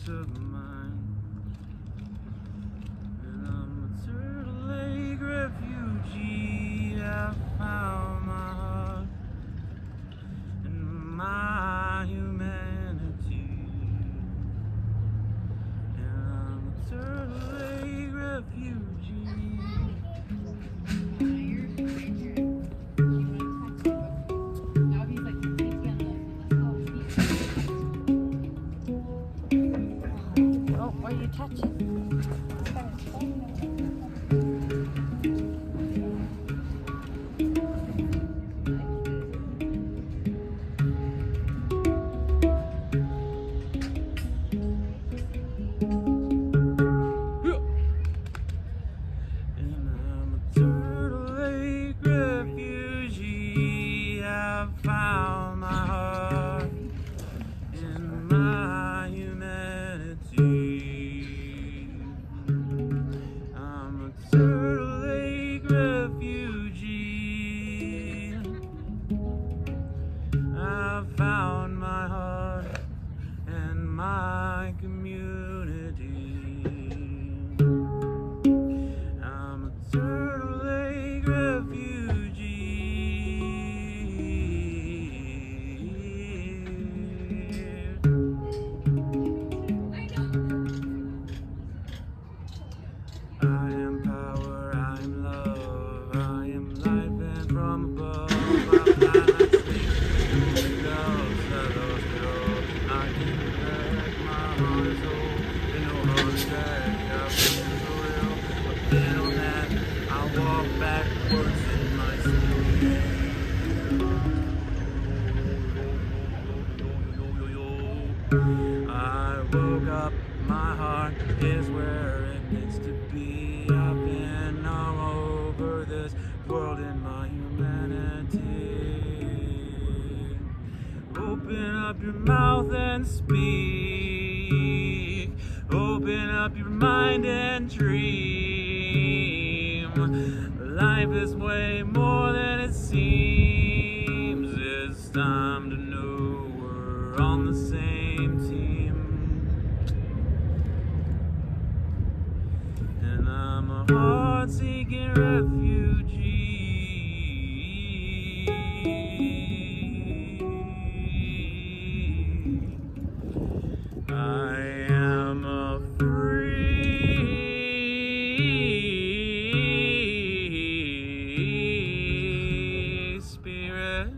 peace of mind. And I'm a Turtle Lake refugee. I found my heart and my humanity. And I'm a Turtle Lake refugee. What are you touching? And I'm a Turtle Lake refugee. I found my heart and my humanity. I'm a Turtle Lake refugee. I found my heart and my community. I'm a Turtle Lake refugee. I am power, I am love, I am life and from above. I fly like snakes, loves that lost it all. I can back, my heart is whole, and no heart attack. I've been for real, but then on that, I walk backwards in my sleep. I woke up, my heart is where it needs to be. I've been all over this world in my humanity. Open up your mouth and speak. Open up your mind and dream. Life is way more than it seems. It's time to know we're on the same team. And I'm a heart-seeking refugee. I am a free spirit.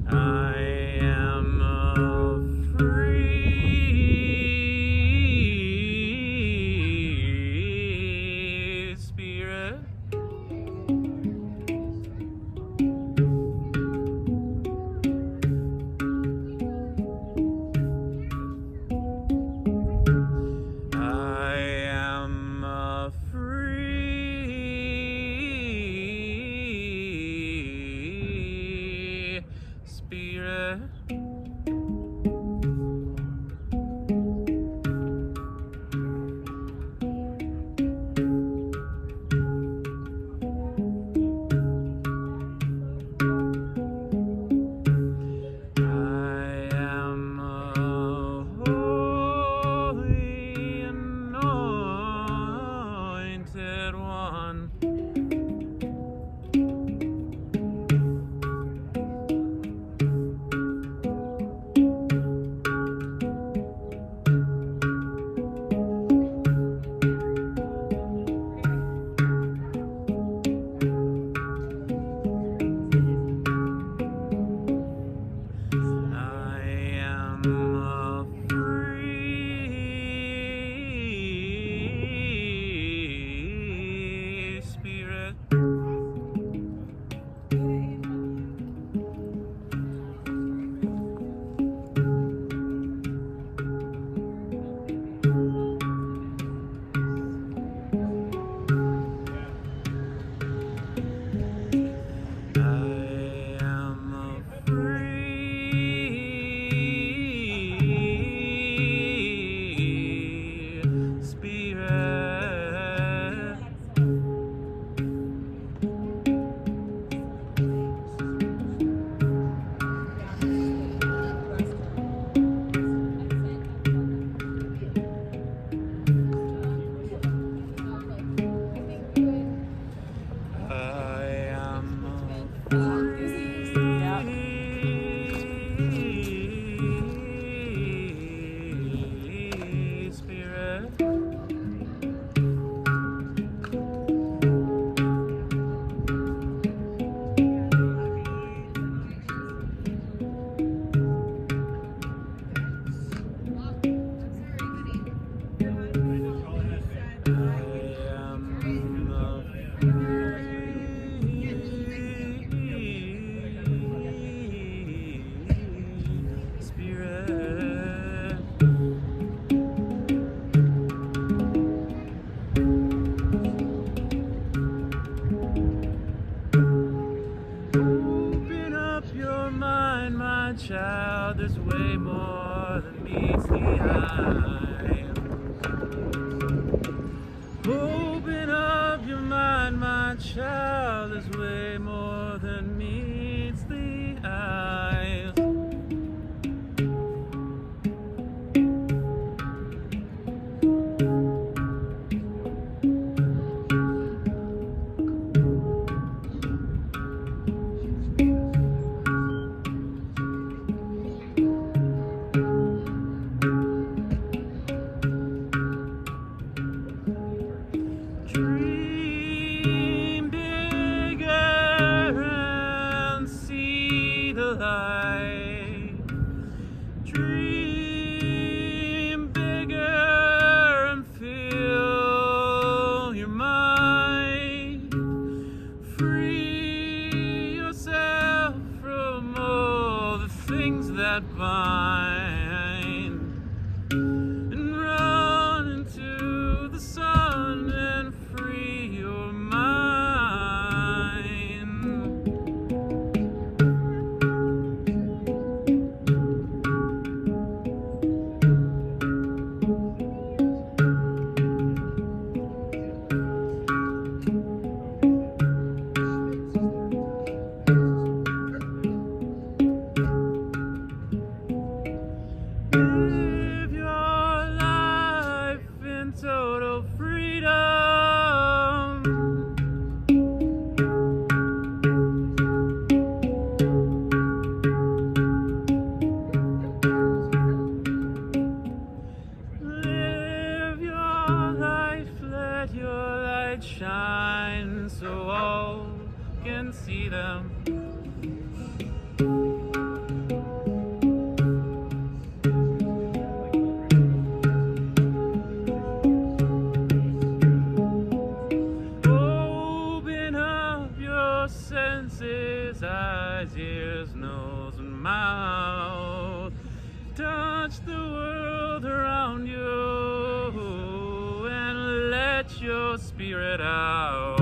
I am a free spirit. I am a free spirit. I am a holy anointed one. I am a free spirit. eyes. Open up your mind, my child, is way more than meets the eyes. Dream bigger and see the light. Dream bigger and feel your mind. Free yourself from all the things that bind. And run into the sun and free your mind. Live your life in total freedom. Live your life, let your light shine so all can see them. Open up your senses, eyes, ears, nose, and mouth. Touch the world around you and let your spirit out.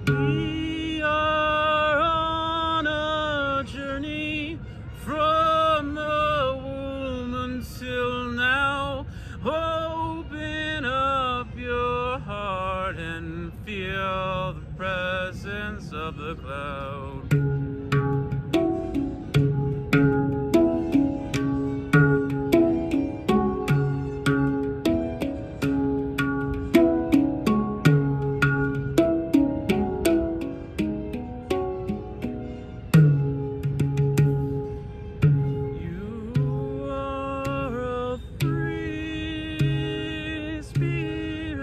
We are on a journey from the womb until now. Open up your heart and feel the presence of the cloud. You are a free spirit.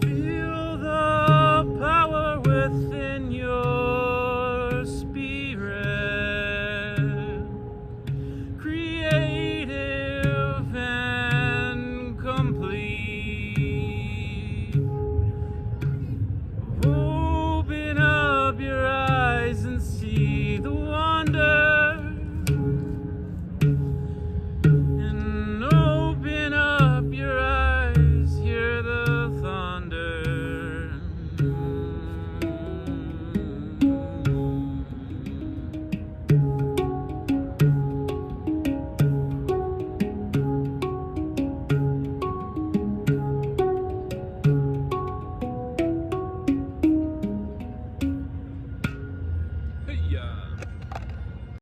Feel the power within your spirit, creative and complete. Open up your eyes and see the wonder, and open up your eyes, hear the thunder. Hey-ya.